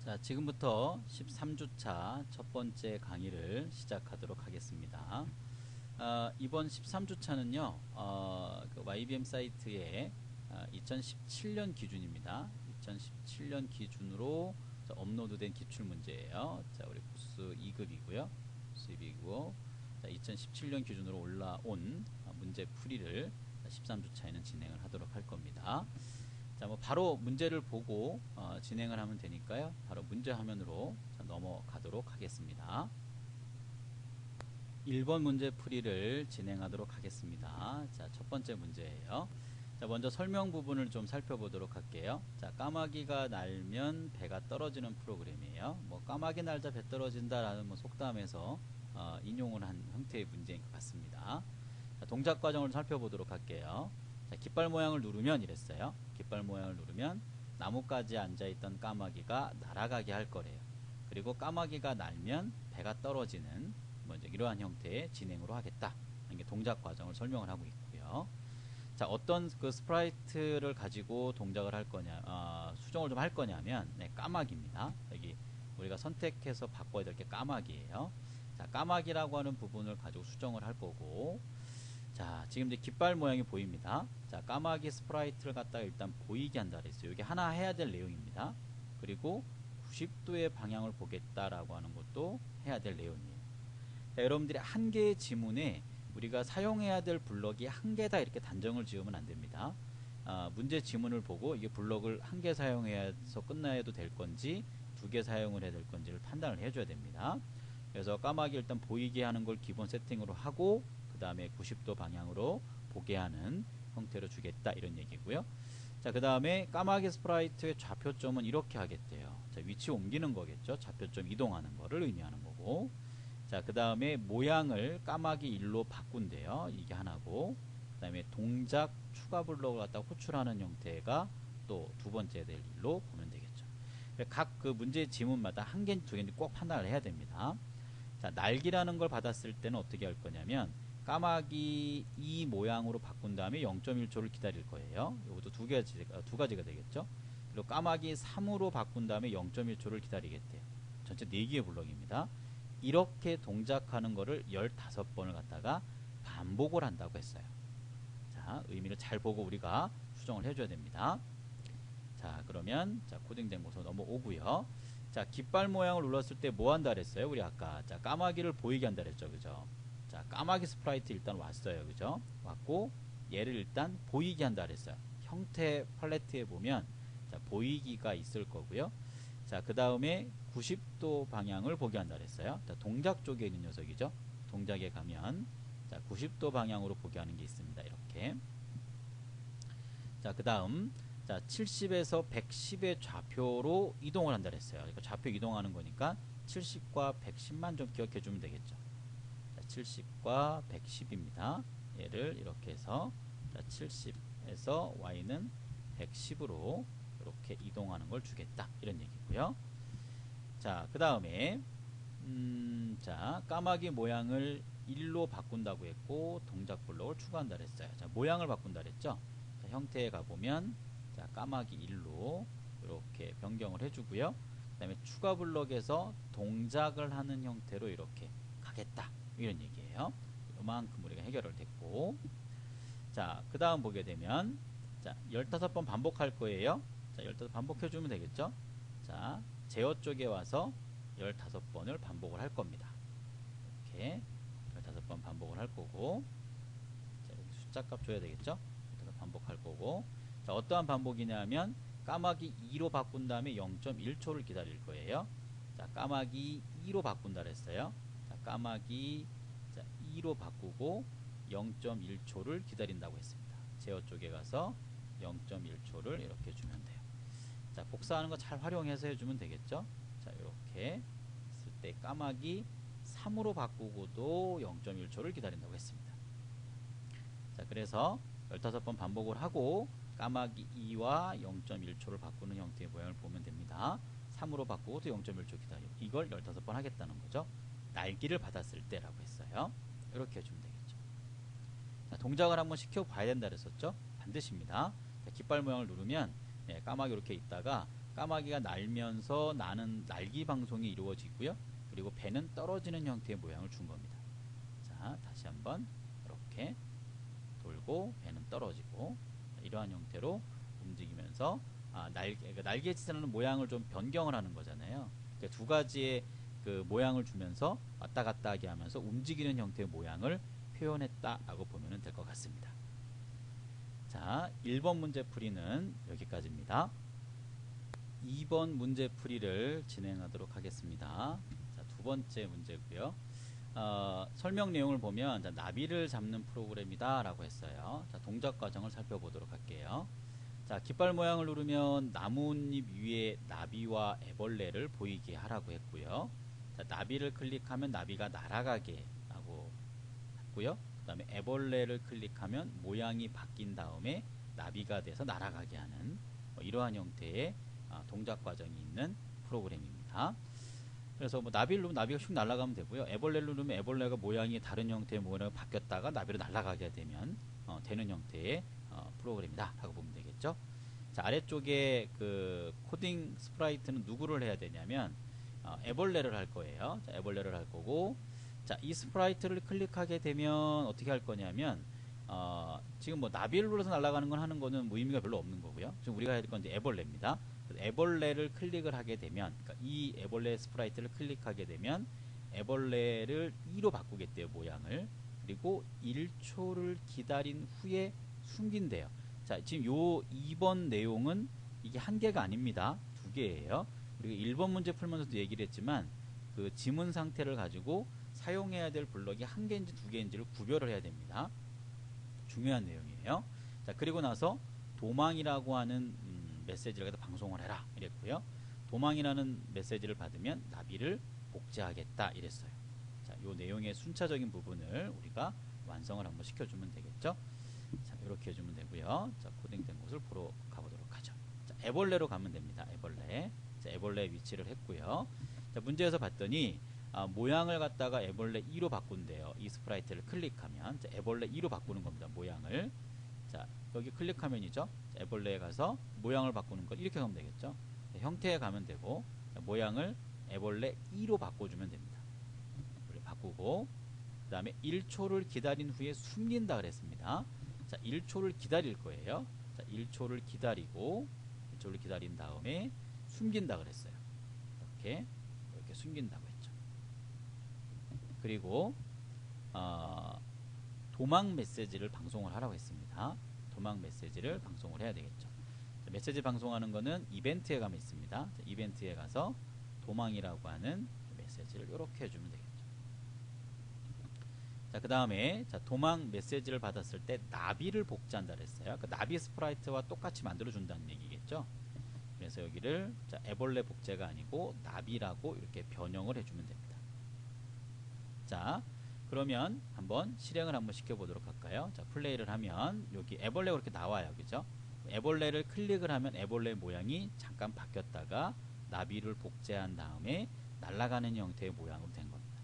자, 지금부터 13주차 첫 번째 강의를 시작하도록 하겠습니다. 이번 13주차는요, 그 YBM 사이트에 2017년 기준입니다. 2017년 기준으로 업로드된 기출문제예요. 자, 우리 코스 2급이고요. 코스 2급이고, 2017년 기준으로 올라온 문제 풀이를 13주차에는 진행을 하도록 할 겁니다. 자, 뭐 바로 문제를 보고 진행을 하면 되니까요. 바로 문제 화면으로 넘어가도록 하겠습니다. 1번 문제 풀이를 진행하도록 하겠습니다. 자, 첫 번째 문제예요. 자, 먼저 설명 부분을 좀 살펴보도록 할게요. 자, 까마귀가 날면 배가 떨어지는 프로그램이에요. 뭐 까마귀 날자 배 떨어진다라는 뭐 속담에서 인용을 한 형태의 문제인 것 같습니다. 자, 동작 과정을 살펴보도록 할게요. 자, 깃발 모양을 누르면 이랬어요. 깃발 모양을 누르면 나뭇가지에 앉아있던 까마귀가 날아가게 할 거래요. 그리고 까마귀가 날면 배가 떨어지는 뭐 이제 이러한 형태의 진행으로 하겠다. 이게 동작 과정을 설명을 하고 있고요. 자, 어떤 그 스프라이트를 가지고 동작을 할 거냐, 수정을 좀 할 거냐면, 네, 까마귀입니다. 여기 우리가 선택해서 바꿔야 될 게 까마귀예요. 자, 까마귀라고 하는 부분을 가지고 수정을 할 거고, 자, 지금 이제 깃발 모양이 보입니다. 자, 까마귀 스프라이트를 갖다가 일단 보이게 한다 그랬어요. 이게 하나 해야 될 내용입니다. 그리고 90도의 방향을 보겠다라고 하는 것도 해야 될 내용이에요. 자, 여러분들이 한 개의 지문에 우리가 사용해야 될 블럭이 한 개다 이렇게 단정을 지으면 안 됩니다. 문제 지문을 보고 이게 블럭을 한 개 사용해서 끝나야 될 건지 두 개 사용을 해야 될 건지를 판단을 해줘야 됩니다. 그래서 까마귀 일단 보이게 하는 걸 기본 세팅으로 하고 그 다음에 90도 방향으로 보게 하는 형태로 주겠다 이런 얘기고요. 자, 그 다음에 까마귀 스프라이트의 좌표점은 이렇게 하겠대요. 자, 위치 옮기는 거겠죠. 좌표점 이동하는 거를 의미하는 거고. 자, 그 다음에 모양을 까마귀 일로 바꾼대요. 이게 하나고. 그 다음에 동작 추가 블록을 갖다 호출하는 형태가 또 두 번째 될 일로 보면 되겠죠. 각 그 문제 지문마다 한 개인지 두 개인지 꼭 판단을 해야 됩니다. 자, 날기라는 걸 받았을 때는 어떻게 할 거냐면 까마귀 이 모양으로 바꾼 다음에 0.1초를 기다릴 거예요. 이것도 두 가지가 되겠죠. 그리고 까마귀 3으로 바꾼 다음에 0.1초를 기다리겠대요. 전체 4개의 블럭입니다. 이렇게 동작하는 거를 15번을 갖다가 반복을 한다고 했어요. 자, 의미를 잘 보고 우리가 수정을 해줘야 됩니다. 자, 그러면 자, 코딩 정보서 넘어오고요. 자, 깃발 모양을 눌렀을 때 뭐 한다 그랬어요? 우리 아까 자, 까마귀를 보이게 한다 그랬죠. 그죠? 자, 까마귀 스프라이트 일단 왔어요. 그죠? 왔고 얘를 일단 보이게 한다 그랬어요. 형태 팔레트에 보면 자, 보이기가 있을 거고요. 자, 그 다음에 90도 방향을 보게 한다 그랬어요. 자, 동작 쪽에 있는 녀석이죠. 동작에 가면 자, 90도 방향으로 보게 하는 게 있습니다. 이렇게. 자, 그 다음 자, 70에서 110의 좌표로 이동을 한다 그랬어요. 그러니까 좌표 이동하는 거니까 70과 110만 좀 기억해 주면 되겠죠. 자, 70과 110입니다. 얘를 이렇게 해서 자, 70에서 y는 110으로 이렇게 이동하는 걸 주겠다. 이런 얘기고요. 자, 그 다음에 자, 까마귀 모양을 1로 바꾼다고 했고 동작 블록을 추가한다 그랬어요. 자, 모양을 바꾼다 그랬죠. 자, 형태에 가보면 자, 까마귀 1로 이렇게 변경을 해주고요. 그 다음에 추가 블럭에서 동작을 하는 형태로 이렇게 가겠다. 이런 얘기예요. 이만큼 우리가 해결을 됐고, 자, 그 다음 보게 되면 자, 15번 반복할 거예요. 자, 15번 반복해주면 되겠죠. 자, 제어 쪽에 와서 15번을 반복을 할 겁니다. 이렇게 15번 반복을 할 거고, 자, 여기 숫자 값 줘야 되겠죠. 15번 반복할 거고, 자, 어떠한 반복이냐면 까마귀 2로 바꾼 다음에 0.1초를 기다릴 거예요. 자, 까마귀 2로 바꾼다 그랬어요. 자, 까마귀 자, 2로 바꾸고 0.1초를 기다린다고 했습니다. 제어 쪽에 가서 0.1초를 이렇게 주면 돼요. 자, 복사하는 거 잘 활용해서 해주면 되겠죠. 자, 이렇게 했을 때 까마귀 3으로 바꾸고도 0.1초를 기다린다고 했습니다. 자, 그래서 15번 반복을 하고 까마귀 2와 0.1초를 바꾸는 형태의 모양을 보면 됩니다. 3으로 바꾸고 또 0.1초 기다리고 이걸 15번 하겠다는 거죠. 날기를 받았을 때라고 했어요. 이렇게 해주면 되겠죠. 자, 동작을 한번 시켜봐야 된다 그랬었죠. 반드시입니다. 자, 깃발 모양을 누르면 까마귀 이렇게 있다가 까마귀가 날면서 나는 날기 방송이 이루어지고요. 그리고 배는 떨어지는 형태의 모양을 준 겁니다. 자, 다시 한번 이렇게 돌고 배는 떨어지고 이러한 형태로 움직이면서 그러니까 날개에 치는 모양을 좀 변경을 하는 거잖아요. 그러니까 두 가지의 그 모양을 주면서 왔다 갔다 하게 하면서 움직이는 형태의 모양을 표현했다라고 보면 될 것 같습니다. 자, 1번 문제 풀이는 여기까지입니다. 2번 문제 풀이를 진행하도록 하겠습니다. 자, 두 번째 문제고요. 설명 내용을 보면 자, 나비를 잡는 프로그램이다 라고 했어요. 자, 동작 과정을 살펴보도록 할게요. 자, 깃발 모양을 누르면 나뭇잎 위에 나비와 애벌레를 보이게 하라고 했고요. 자, 나비를 클릭하면 나비가 날아가게 하고 했고요. 그 다음에 애벌레를 클릭하면 모양이 바뀐 다음에 나비가 돼서 날아가게 하는 이러한 형태의 동작 과정이 있는 프로그램입니다. 그래서 뭐 나비를 누르면 나비가 슉 날아가면 되고요. 애벌레를 누르면 애벌레가 모양이 다른 형태의 모양으로 바뀌었다가 나비로 날아가게 되면 되는 형태의 프로그램이다 라고 보면 되겠죠. 자, 아래쪽에 그 코딩 스프라이트는 누구를 해야 되냐면 애벌레를 할 거예요. 자, 애벌레를 할 거고, 자, 이 스프라이트를 클릭하게 되면 어떻게 할 거냐면 지금 뭐 나비를 눌러서 날아가는 건 하는 거는 뭐 의미가 별로 없는 거고요. 지금 우리가 해야 될 건 이제 애벌레입니다. 애벌레를 클릭을 하게 되면, 그러니까 이 애벌레 스프라이트를 클릭하게 되면 애벌레를 2로 바꾸겠대요, 모양을. 그리고 1초를 기다린 후에 숨긴대요. 자, 지금 요 2번 내용은 이게 한 개가 아닙니다. 두 개예요. 그리고 1번 문제 풀면서도 얘기를 했지만 그 지문 상태를 가지고 사용해야 될 블럭이 한 개인지 두 개인지를 구별을 해야 됩니다. 중요한 내용이에요. 자, 그리고 나서 도망이라고 하는 메시지를 갖다 방송을 해라 이랬고요. 도망이라는 메시지를 받으면 나비를 복제하겠다 이랬어요. 자, 요 내용의 순차적인 부분을 우리가 완성을 한번 시켜주면 되겠죠. 자, 이렇게 해주면 되고요. 자, 코딩된 곳을 보러 가보도록 하죠. 자, 애벌레로 가면 됩니다. 애벌레. 자, 애벌레 위치를 했고요. 자, 문제에서 봤더니 모양을 갖다가 애벌레 2로 바꾼대요. 이 스프라이트를 클릭하면 자, 애벌레 2로 바꾸는 겁니다. 모양을. 자, 여기 클릭하면이죠. 자, 애벌레에 가서 모양을 바꾸는 것 이렇게 가면 되겠죠. 자, 형태에 가면 되고 자, 모양을 애벌레 2로 바꿔주면 됩니다. 바꾸고 그 다음에 1초를 기다린 후에 숨긴다 그랬습니다. 자, 1초를 기다릴 거예요. 자, 1초를 기다리고 1초를 기다린 다음에 숨긴다 그랬어요. 이렇게 숨긴다고 했죠. 그리고 도망 메시지를 방송을 하라고 했습니다. 도망 메시지를 방송을 해야 되겠죠. 자, 메시지 방송하는 거는 이벤트에 가면 있습니다. 자, 이벤트에 가서 도망이라고 하는 메시지를 이렇게 해주면 되겠죠. 자, 그 다음에 도망 메시지를 받았을 때 나비를 복제한다 그랬어요. 그 나비 스프라이트와 똑같이 만들어 준다는 얘기겠죠. 그래서 여기를 애벌레 복제가 아니고 나비라고 이렇게 변형을 해주면 됩니다. 자, 그러면 한번 실행을 한번 시켜보도록 할까요? 자, 플레이를 하면 여기 애벌레가 이렇게 나와요. 그죠? 애벌레를 클릭을 하면 애벌레 모양이 잠깐 바뀌었다가 나비를 복제한 다음에 날아가는 형태의 모양으로 된 겁니다.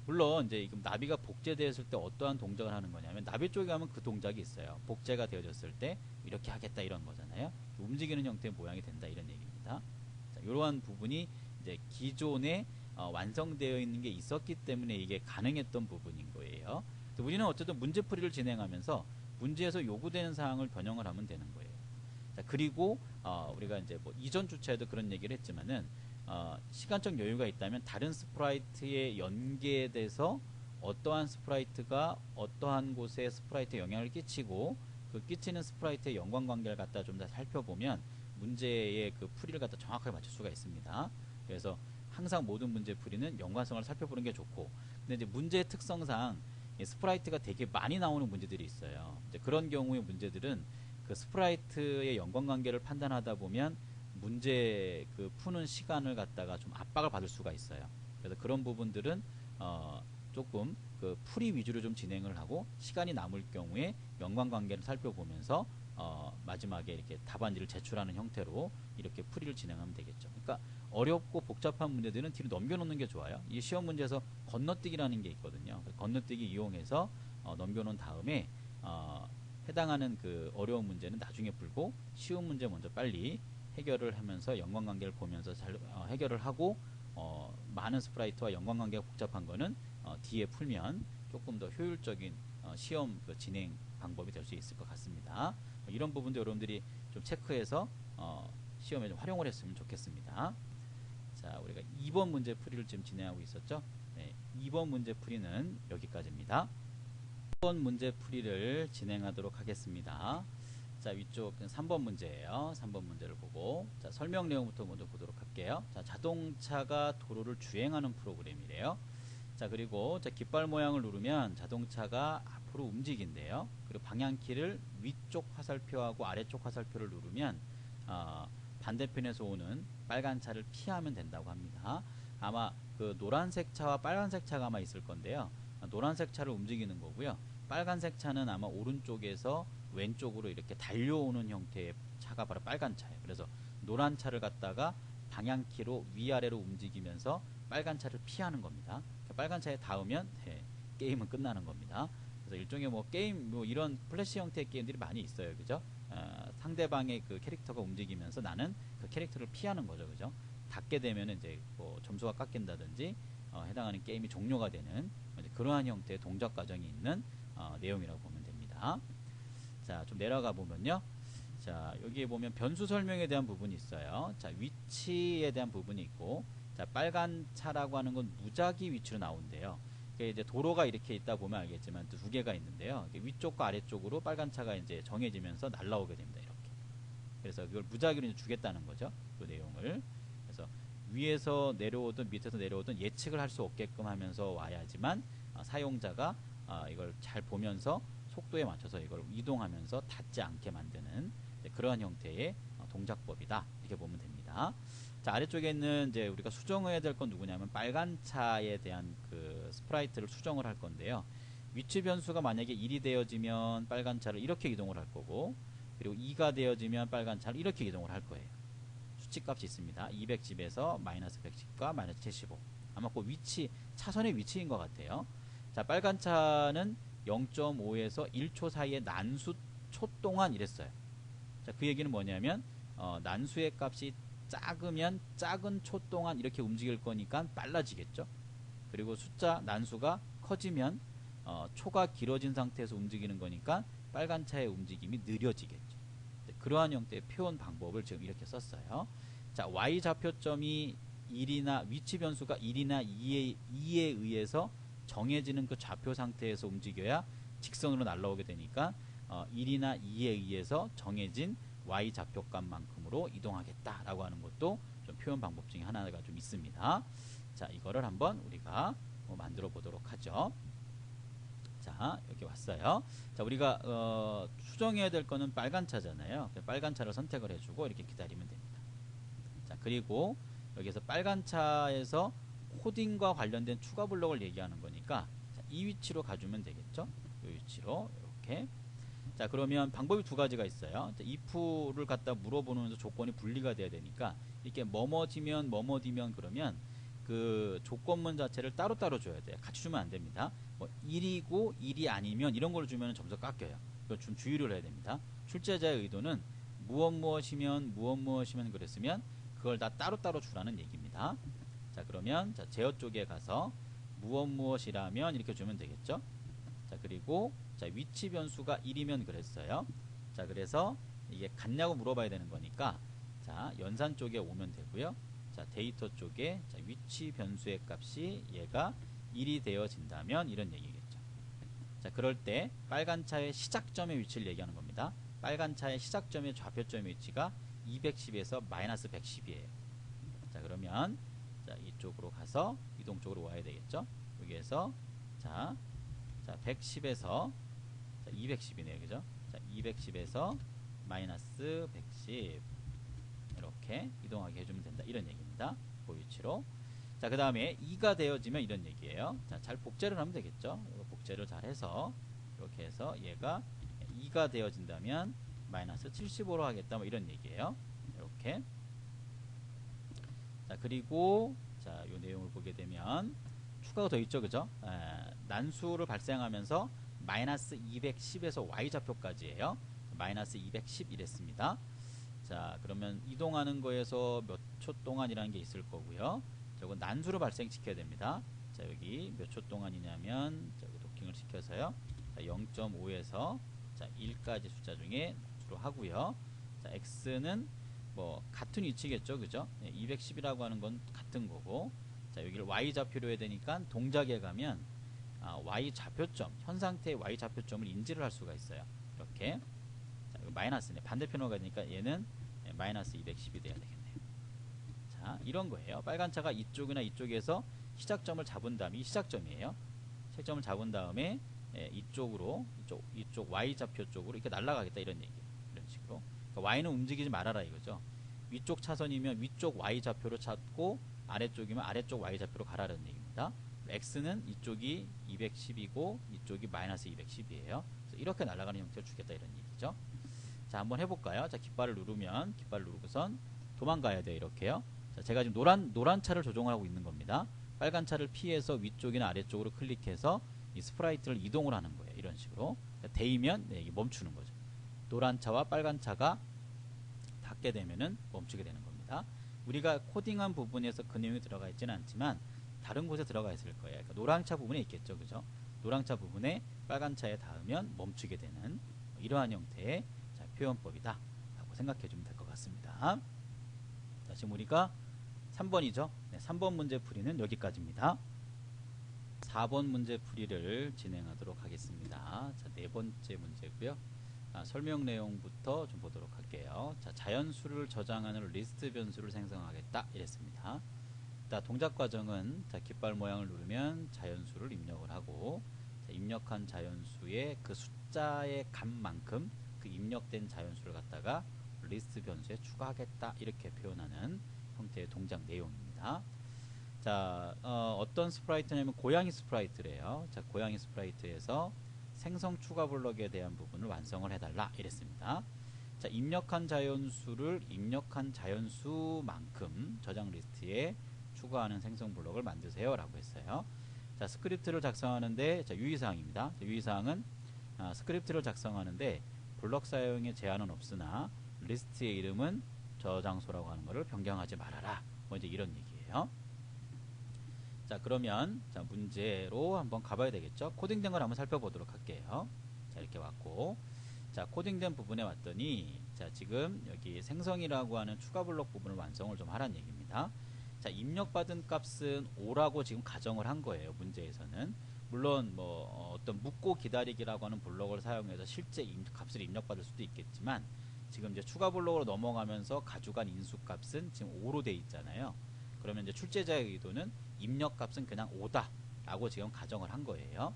물론 이제 나비가 복제되었을 때 어떠한 동작을 하는 거냐면 나비 쪽에 가면 그 동작이 있어요. 복제가 되어졌을 때 이렇게 하겠다 이런 거잖아요. 움직이는 형태의 모양이 된다 이런 얘기입니다. 자, 이러한 부분이 이제 기존에 완성되어 있는 게 있었기 때문에 이게 가능했던 부분인 거예요. 우리는 어쨌든 문제풀이를 진행하면서 문제에서 요구되는 사항을 변형을 하면 되는 거예요. 자, 그리고 우리가 이제 뭐 이전 주차에도 그런 얘기를 했지만은 시간적 여유가 있다면 다른 스프라이트에 연계돼서 어떠한 스프라이트가 어떠한 곳에 스프라이트에 영향을 끼치고 그 끼치는 스프라이트의 연관관계를 갖다 좀 더 살펴보면 문제의 그 풀이를 갖다 정확하게 맞출 수가 있습니다. 그래서 항상 모든 문제 풀이는 연관성을 살펴보는 게 좋고, 근데 이제 문제의 특성상 스프라이트가 되게 많이 나오는 문제들이 있어요. 이제 그런 경우의 문제들은 그 스프라이트의 연관관계를 판단하다 보면 문제 그 푸는 시간을 갖다가 좀 압박을 받을 수가 있어요. 그래서 그런 부분들은 조금 그 풀이 위주로 좀 진행을 하고 시간이 남을 경우에 연관관계를 살펴보면서 마지막에 이렇게 답안지를 제출하는 형태로 이렇게 풀이를 진행하면 되겠죠. 그러니까 어렵고 복잡한 문제들은 뒤로 넘겨놓는 게 좋아요. 이 시험 문제에서 건너뛰기라는 게 있거든요. 건너뛰기 이용해서 넘겨놓은 다음에 해당하는 그 어려운 문제는 나중에 풀고 쉬운 문제 먼저 빨리 해결을 하면서 연관관계를 보면서 잘 해결을 하고 많은 스프라이트와 연관관계가 복잡한 거는 뒤에 풀면 조금 더 효율적인 시험 그 진행 방법이 될 수 있을 것 같습니다. 이런 부분도 여러분들이 좀 체크해서 시험에 좀 활용을 했으면 좋겠습니다. 자, 우리가 2번 문제 풀이를 지금 진행하고 있었죠. 네, 2번 문제 풀이는 여기까지입니다. 2번 문제 풀이를 진행하도록 하겠습니다. 자, 위쪽 3번 문제예요. 3번 문제를 보고, 자, 설명 내용부터 먼저 보도록 할게요. 자, 자동차가 도로를 주행하는 프로그램이래요. 자, 그리고 자, 깃발 모양을 누르면 자동차가 앞으로 움직인대요. 그리고 방향키를 위쪽 화살표하고 아래쪽 화살표를 누르면 반대편에서 오는 빨간 차를 피하면 된다고 합니다. 아마 그 노란색 차와 빨간색 차가 아마 있을 건데요. 노란색 차를 움직이는 거고요. 빨간색 차는 아마 오른쪽에서 왼쪽으로 이렇게 달려오는 형태의 차가 바로 빨간 차예요. 그래서 노란 차를 갖다가 방향키로 위아래로 움직이면서 빨간 차를 피하는 겁니다. 빨간 차에 닿으면 게임은 끝나는 겁니다. 그래서 일종의 뭐 게임 뭐 이런 플래시 형태의 게임들이 많이 있어요. 그죠? 상대방의 그 캐릭터가 움직이면서 나는 그 캐릭터를 피하는 거죠. 그죠? 닿게 되면 이제 뭐 점수가 깎인다든지 해당하는 게임이 종료가 되는 그러한 형태의 동작 과정이 있는 내용이라고 보면 됩니다. 자, 좀 내려가 보면요. 자, 여기에 보면 변수 설명에 대한 부분이 있어요. 자, 위치에 대한 부분이 있고, 자, 빨간 차라고 하는 건 무작위 위치로 나온대요. 이제 도로가 이렇게 있다 보면 알겠지만 두 개가 있는데요. 위쪽과 아래쪽으로 빨간 차가 이제 정해지면서 날라오게 됩니다. 이렇게. 그래서 그걸 무작위로 이제 주겠다는 거죠. 그 내용을. 그래서 위에서 내려오든 밑에서 내려오든 예측을 할 수 없게끔 하면서 와야지만 사용자가 이걸 잘 보면서 속도에 맞춰서 이걸 이동하면서 닿지 않게 만드는 그러한 형태의 동작법이다. 이렇게 보면 됩니다. 자, 아래쪽에 있는 이제 우리가 수정해야 될 건 누구냐면 빨간 차에 대한 그 스프라이트를 수정을 할 건데요. 위치 변수가 만약에 1이 되어지면 빨간 차를 이렇게 이동을 할 거고, 그리고 2가 되어지면 빨간 차를 이렇게 이동을 할 거예요. 수치값이 있습니다. 210에서 마이너스 110과 마이너스 75. 아마 그 위치, 차선의 위치인 것 같아요. 자, 빨간 차는 0.5에서 1초 사이의 난수 초 동안 이랬어요. 자, 그 얘기는 뭐냐면 난수의 값이 작으면 작은 초 동안 이렇게 움직일 거니까 빨라지겠죠. 그리고 숫자 난수가 커지면 초가 길어진 상태에서 움직이는 거니까 빨간 차의 움직임이 느려지겠죠. 그러한 형태의 표현 방법을 지금 이렇게 썼어요. 자, y 좌표점이 1이나 위치 변수가 1이나 2에 의해서 정해지는 그 좌표 상태에서 움직여야 직선으로 날라오게 되니까 1이나 2에 의해서 정해진 y 좌표값만큼으로 이동하겠다라고 하는 것도 좀 표현 방법 중에 하나가 좀 있습니다. 자, 이거를 한번 우리가 만들어 보도록 하죠. 자, 여기 왔어요. 자, 우리가 수정해야 될 거는 빨간 차잖아요. 빨간 차를 선택을 해주고 이렇게 기다리면 됩니다. 자, 그리고 여기서 빨간 차에서 코딩과 관련된 추가 블록을 얘기하는 거니까 자, 이 위치로 가주면 되겠죠. 이 위치로 이렇게. 자, 그러면 방법이 두 가지가 있어요. 자, if를 갖다 물어보면서 조건이 분리가 돼야 되니까 이렇게 뭐뭐지면 그러면 그 조건문 자체를 따로따로 줘야 돼요. 같이 주면 안 됩니다. 뭐 1이고 1이 아니면 이런 걸 주면 점수가 깎여요. 그걸 좀 주의를 해야 됩니다. 출제자의 의도는 무엇이면 그랬으면 그걸 다 따로따로 주라는 얘기입니다. 자, 그러면 자, 제어 쪽에 가서 무엇이라면 이렇게 주면 되겠죠. 자, 그리고 자, 위치 변수가 1이면 그랬어요. 자, 그래서 이게 같냐고 물어봐야 되는 거니까 자, 연산 쪽에 오면 되고요. 자, 데이터 쪽에 자, 위치 변수의 값이 얘가 1이 되어진다면 이런 얘기겠죠. 자, 그럴 때 빨간 차의 시작점의 위치를 얘기하는 겁니다. 빨간 차의 시작점의 좌표점의 위치가 210에서 마이너스 110이에요. 자, 그러면 자, 이쪽으로 가서 이동 쪽으로 와야 되겠죠. 여기에서 자 110에서 자, 210이네요. 그죠? 자, 210에서 마이너스 110 이렇게 이동하게 해주면 된다. 이런 얘기입니다. 그 위치로. 자, 그 다음에 2가 되어지면 이런 얘기예요. 자, 잘 복제를 하면 되겠죠. 이거 복제를 잘 해서 이렇게 해서 얘가 2가 되어진다면 마이너스 75로 하겠다. 뭐 이런 얘기예요. 이렇게. 자, 그리고 자, 요 내용을 보게 되면 추가가 더 있죠. 그죠? 난수를 발생하면서 마이너스 210에서 y 좌표까지예요. 마이너스 210 이랬습니다. 자, 그러면 이동하는 거에서 몇 초 동안이라는 게 있을 거고요. 저거 난수로 발생시켜야 됩니다. 자, 여기 몇 초 동안이냐면 저기 도킹을 시켜서요. 자, 0.5에서 자, 1까지 숫자 중에 난수로 하고요. 자, x는 뭐 같은 위치겠죠, 그죠? 210이라고 하는 건 같은 거고, 자, 여기를 y 좌표로 해야 되니까 동작에 가면 y 좌표점, 현 상태의 y 좌표점을 인지를 할 수가 있어요. 이렇게. 자, 이거 마이너스네. 반대편으로 가니까 얘는 마이너스 210이 돼야 되겠네요. 자, 이런 거예요. 빨간 차가 이쪽이나 이쪽에서 시작점을 잡은 다음에, 이 시작점이에요. 시작점을 잡은 다음에 이쪽으로, 이쪽 y 좌표 쪽으로 이렇게 날아가겠다, 이런 얘기예요. 이런 식으로. 그러니까 y는 움직이지 말아라 이거죠. 위쪽 차선이면 위쪽 y 좌표로 찾고, 아래쪽이면 아래쪽 y 좌표로 가라는 얘기입니다. x는 이쪽이 210이고 이쪽이 마이너스 210이에요. 그래서 이렇게 날아가는 형태를 주겠다, 이런 얘기죠. 자, 한번 해볼까요? 자, 깃발을 누르면, 깃발을 누르고선 도망가야 돼요. 이렇게요. 자, 제가 지금 노란 차를 조종하고 있는 겁니다. 빨간 차를 피해서 위쪽이나 아래쪽으로 클릭해서 이 스프라이트를 이동을 하는 거예요. 이런 식으로. 데이면 이게 멈추는 거죠. 노란 차와 빨간 차가 닿게 되면은 멈추게 되는 겁니다. 우리가 코딩한 부분에서 그 내용이 들어가 있지는 않지만 다른 곳에 들어가 있을 거예요. 그러니까 노란 차 부분에 있겠죠, 그죠? 노란 차 부분에 빨간 차에 닿으면 멈추게 되는 이러한 형태의 표현법이다 라고 생각해 주면 될 것 같습니다. 자, 지금 우리가 3번이죠. 네, 3번 문제 풀이는 여기까지입니다. 4번 문제 풀이를 진행하도록 하겠습니다. 자, 네 번째 문제고요. 설명 내용부터 좀 보도록 할게요. 자, 자연수를 저장하는 리스트 변수를 생성하겠다 이랬습니다. 자, 동작 과정은 자, 깃발 모양을 누르면 자연수를 입력을 하고, 자, 입력한 자연수의 그 숫자의 값만큼 그 입력된 자연수를 갖다가 리스트 변수에 추가하겠다, 이렇게 표현하는 형태의 동작 내용입니다. 자, 어떤 스프라이트냐면 고양이 스프라이트래요. 자, 고양이 스프라이트에서 생성 추가 블럭에 대한 부분을 완성을 해달라 이랬습니다. 자, 입력한 자연수를 입력한 자연수만큼 저장 리스트에 추가하는 생성 블럭을 만드세요 라고 했어요. 자, 스크립트를 작성하는데, 자, 유의사항입니다. 자, 유의사항은 스크립트를 작성하는데 블럭 사용에 제한은 없으나 리스트의 이름은 저장소라고 하는 것을 변경하지 말아라, 뭐 이제 이런 얘기예요. 자, 그러면 자, 문제로 한번 가봐야 되겠죠. 코딩된 걸 한번 살펴보도록 할게요. 자, 이렇게 왔고, 자, 코딩된 부분에 왔더니, 자, 지금 여기 생성이라고 하는 추가 블럭 부분을 완성을 좀 하라는 얘기입니다. 자, 입력받은 값은 5라고 지금 가정을 한 거예요, 문제에서는. 물론 뭐 어떤 묻고 기다리기라고 하는 블럭을 사용해서 실제 값을 입력받을 수도 있겠지만, 지금 이제 추가 블럭으로 넘어가면서 가져간 인수값은 지금 5로 돼 있잖아요. 그러면 이제 출제자의 의도는 입력값은 그냥 5다 라고 지금 가정을 한 거예요.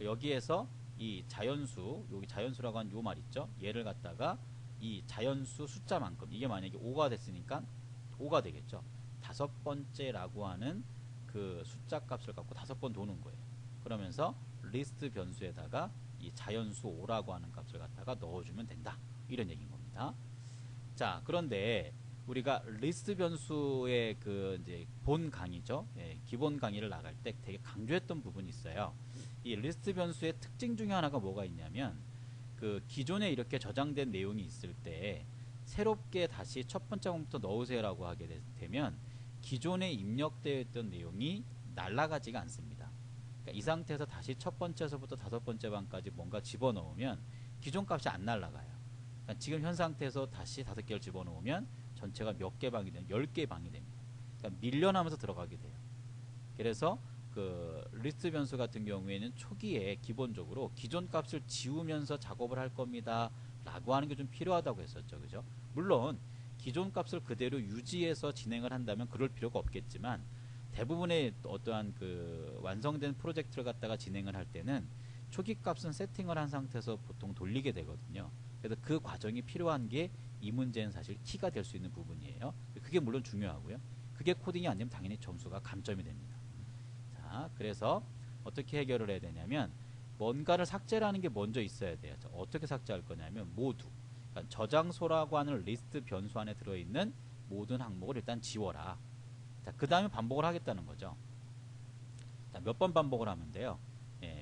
여기에서 이 자연수, 여기 자연수라고 하는 요 말 있죠, 얘를 갖다가 이 자연수 숫자만큼, 이게 만약에 5가 됐으니까 5가 되겠죠. 다섯 번째라고 하는 그 숫자 값을 갖고 5번 도는 거예요. 그러면서 리스트 변수에다가 이 자연수 5라고 하는 값을 갖다가 넣어주면 된다, 이런 얘기인 겁니다. 자, 그런데 우리가 리스트 변수의 그 이제 본 강의죠, 기본 강의를 나갈 때 되게 강조했던 부분이 있어요. 이 리스트 변수의 특징 중에 하나가 뭐가 있냐면, 그 기존에 이렇게 저장된 내용이 있을 때 새롭게 다시 첫 번째 번부터 넣으세요라고 하게 되면 기존에 입력되어 있던 내용이 날아가지가 않습니다. 그러니까 이 상태에서 다시 첫 번째에서부터 다섯 번째 방까지 뭔가 집어넣으면 기존 값이 안 날아가요. 그러니까 지금 현 상태에서 다시 5개를 집어넣으면 전체가 몇 개 방이 되면 10개 방이 됩니다. 그러니까 밀려나면서 들어가게 돼요. 그래서 그 리스트 변수 같은 경우에는 초기에 기본적으로 기존 값을 지우면서 작업을 할 겁니다 라고 하는 게 좀 필요하다고 했었죠, 그죠? 물론 기존 값을 그대로 유지해서 진행을 한다면 그럴 필요가 없겠지만, 대부분의 어떠한 그 완성된 프로젝트를 갖다가 진행을 할 때는 초기 값은 세팅을 한 상태에서 보통 돌리게 되거든요. 그래서 그 과정이 필요한 게 이 문제는 사실 키가 될 수 있는 부분이에요. 그게 물론 중요하고요. 그게 코딩이 안 되면 당연히 점수가 감점이 됩니다. 자, 그래서 어떻게 해결을 해야 되냐면, 뭔가를 삭제라는 게 먼저 있어야 돼요. 자, 어떻게 삭제할 거냐면 모두, 그러니까 저장소라고 하는 리스트 변수 안에 들어있는 모든 항목을 일단 지워라. 자, 그 다음에 반복을 하겠다는 거죠. 자, 몇 번 반복을 하면 돼요.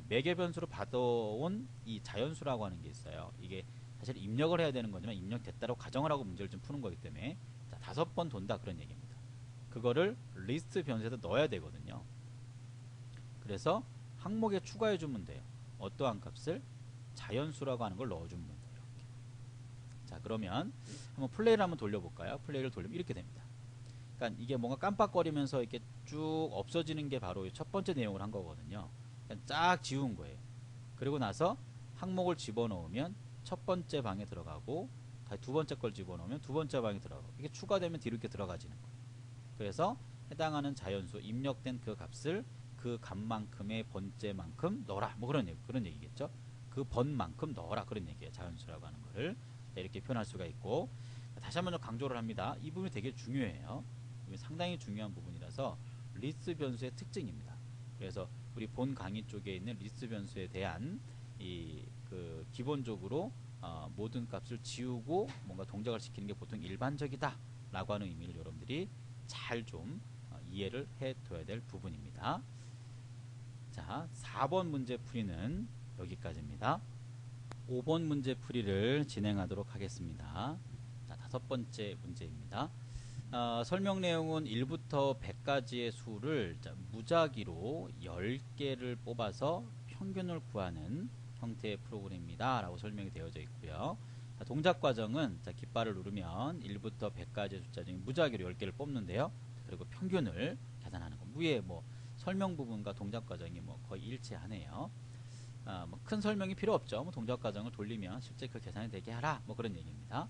매개 변수로 받아온 이 자연수라고 하는 게 있어요. 이게 사실 입력을 해야 되는 거지만 입력됐다고 가정을 하고 문제를 좀 푸는 거기 때문에 자, 5번 돈다 그런 얘기입니다. 그거를 리스트 변수에다 넣어야 되거든요. 그래서 항목에 추가해 주면 돼요. 어떠한 값을? 자연수라고 하는 걸 넣어주면 돼요. 이렇게. 자, 그러면 한번 플레이를 한번 돌려볼까요? 플레이를 돌리면 이렇게 됩니다. 그러니까 이게 뭔가 깜빡거리면서 이렇게 쭉 없어지는 게 바로 첫 번째 내용을 한 거거든요. 그냥 쫙 지운 거예요. 그리고 나서 항목을 집어넣으면 첫 번째 방에 들어가고 다시 두 번째 걸 집어넣으면 두 번째 방에 들어가고 이게 추가되면 뒤로 이렇게 들어가지는 거예요. 그래서 해당하는 자연수 입력된 그 값을 그 값만큼의 번째만큼 넣어라 뭐 그런 얘기겠죠. 그 번만큼 넣어라 그런 얘기예요. 자연수라고 하는 거를 이렇게 표현할 수가 있고 다시 한번 좀 강조를 합니다. 이 부분이 되게 중요해요. 상당히 중요한 부분이라서 리스트 변수의 특징입니다. 그래서 우리 본 강의 쪽에 있는 리스트 변수에 대한 기본적으로 모든 값을 지우고 뭔가 동작을 시키는 게 보통 일반적이다 라고 하는 의미를 여러분들이 잘 좀 이해를 해둬야 될 부분입니다. 자, 4번 문제 풀이는 여기까지입니다. 5번 문제 풀이를 진행하도록 하겠습니다. 자, 5번째 문제입니다. 설명 내용은 1부터 100까지의 수를 무작위로 10개를 뽑아서 평균을 구하는 형태의 프로그램입니다 라고 설명이 되어져 있고요. 자, 동작 과정은 깃발을 누르면 1부터 100까지의 숫자 중에 무작위로 10개를 뽑는데요. 그리고 평균을 계산하는 거. 위에 뭐 설명 부분과 동작 과정이 뭐 거의 일치하네요. 뭐 큰 설명이 필요 없죠. 뭐 동작 과정을 돌리면 실제 그 계산이 되게 하라 뭐 그런 얘기입니다.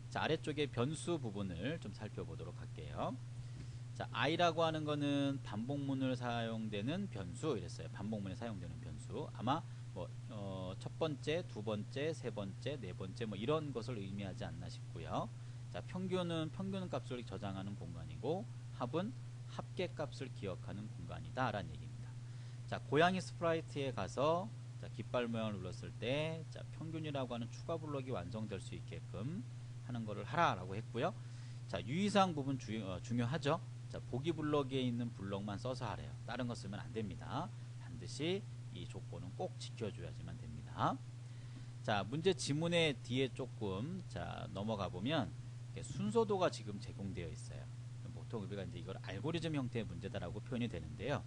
자, 아래쪽에 변수 부분을 좀 살펴보도록 할게요. 자, i라고 하는 거는 반복문을 사용되는 변수 이랬어요. 반복문에 사용되는 변수. 아마 뭐 첫 번째, 두 번째, 세 번째, 네 번째 뭐 이런 것을 의미하지 않나 싶고요. 자, 평균은 평균 값을 저장하는 공간이고 합은 합계값을 기억하는 공간이다 라는 얘기입니다. 자, 고양이 스프라이트에 가서 자, 깃발 모양을 눌렀을 때 자, 평균이라고 하는 추가 블럭이 완성될 수 있게끔 하는 거를 하라라고 했고요. 자, 유의사항 부분 중요하죠. 자, 보기 블럭에 있는 블럭만 써서 하래요. 다른 거 쓰면 안 됩니다. 반드시 이 조건은 꼭 지켜줘야지만 됩니다. 자, 문제 지문의 뒤에 조금 넘어가 보면 순서도가 지금 제공되어 있어요. 보통 우리가 이제 이걸 알고리즘 형태의 문제다라고 표현이 되는데요.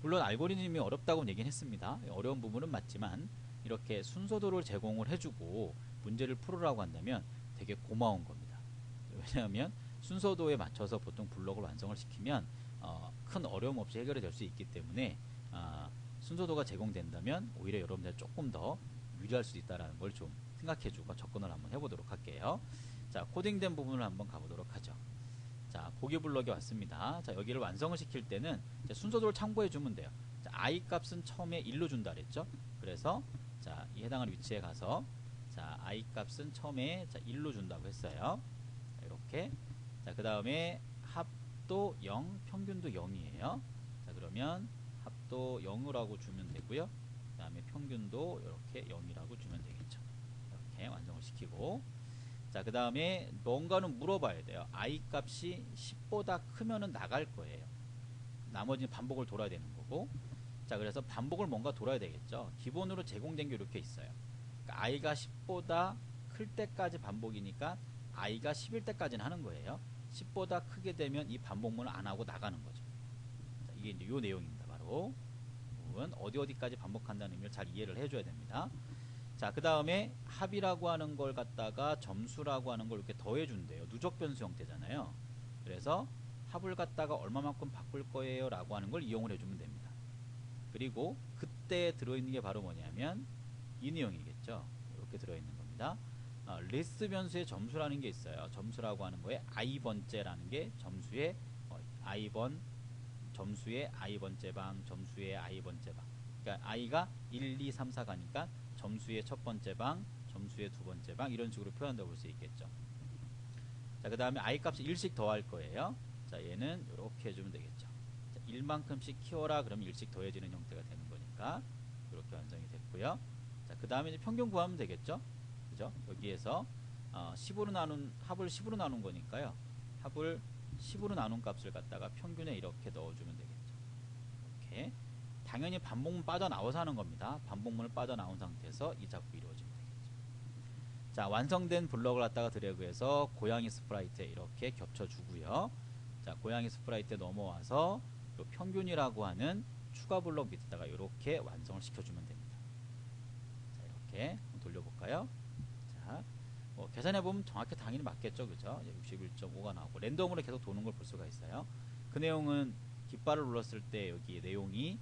물론 알고리즘이 어렵다고 얘기는 했습니다. 어려운 부분은 맞지만 이렇게 순서도를 제공을 해주고 문제를 풀으라고 한다면 되게 고마운 겁니다. 왜냐하면 순서도에 맞춰서 보통 블록을 완성을 시키면 큰 어려움 없이 해결이 될 수 있기 때문에 순서도가 제공된다면 오히려 여러분들 조금 더 유리할 수 있다는 걸 좀 생각해주고 접근을 한번 해보도록 할게요. 자, 코딩된 부분을 한번 가보도록 하죠. 자, 보기 블럭이 왔습니다. 자, 여기를 완성을 시킬 때는 순서도를 참고해 주면 돼요. 자, i 값은 처음에 1로 준다 그랬죠. 그래서 자, 이 해당하는 위치에 가서 자, i 값은 처음에 1로 준다고 했어요. 이렇게. 자, 그 다음에 합도 0, 평균도 0이에요. 자, 그러면 합도 0이라고 주면 되고요. 그 다음에 평균도 이렇게 0이라고 주면 되겠죠. 이렇게 완성을 시키고 자, 그 다음에 뭔가는 물어봐야 돼요. i 값이 10보다 크면은 나갈 거예요. 나머지는 반복을 돌아야 되는 거고 자, 그래서 반복을 뭔가 돌아야 되겠죠. 기본으로 제공된 게 이렇게 있어요. 그러니까 i가 10보다 클 때까지 반복이니까 i가 10일 때까지는 하는 거예요. 10보다 크게 되면 이 반복문을 안 하고 나가는 거죠. 자, 이게 이제 요 내용입니다. 바로 부분 어디까지 반복한다는 의미를 잘 이해를 해줘야 됩니다. 자, 그 다음에 합이라고 하는 걸 갖다가 점수라고 하는 걸 이렇게 더해준대요. 누적 변수 형태잖아요. 그래서 합을 갖다가 얼마만큼 바꿀 거예요 라고 하는 걸 이용을 해주면 됩니다. 그리고 그때 들어있는 게 바로 뭐냐면 이 내용이겠죠. 이렇게 들어있는 겁니다. 리스트 변수의 점수라는 게 있어요. 점수라고 하는 거에 i번째라는 게 점수의 i번, 점수의 i번째 방, 점수의 i번째 방. 그러니까 i가 1, 2, 3, 4 가니까 점수의 첫 번째 방, 점수의 두 번째 방 이런 식으로 표현한다고 볼 수 있겠죠. 자, 그 다음에 i 값을 1씩 더할 거예요. 자, 얘는 이렇게 해주면 되겠죠. 자, 1만큼씩 키워라 그러면 1씩 더해지는 형태가 되는 거니까 이렇게 완성이 됐고요. 자, 그 다음에 이제 평균 구하면 되겠죠. 그죠? 여기에서 10으로 나눈 합을 10으로 나눈 거니까요. 합을 10으로 나눈 값을 갖다가 평균에 이렇게 넣어주면 되겠죠. 이렇게. 당연히 반복문 빠져나와서 하는 겁니다. 반복문을 빠져나온 상태에서 이 작업이 이루어지면 되겠죠. 자, 완성된 블럭을 갖다가 드래그해서 고양이 스프라이트에 이렇게 겹쳐주고요. 자, 고양이 스프라이트에 넘어와서 요 평균이라고 하는 추가 블럭 밑에다가 이렇게 완성을 시켜주면 됩니다. 자, 이렇게 한번 돌려볼까요? 자, 계산해보면 정확히 당연히 맞겠죠, 그죠? 61.5가 나오고 랜덤으로 계속 도는 걸 볼 수가 있어요. 그 내용은 깃발을 눌렀을 때 여기 내용이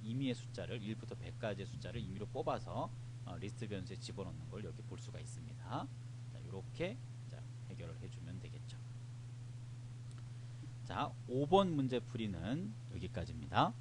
임의의 숫자를 1부터 100까지의 숫자를 임의로 뽑아서 리스트 변수에 집어넣는 걸 여기 볼 수가 있습니다. 자, 이렇게 해결을 해주면 되겠죠. 자, 5번 문제 풀이는 여기까지입니다.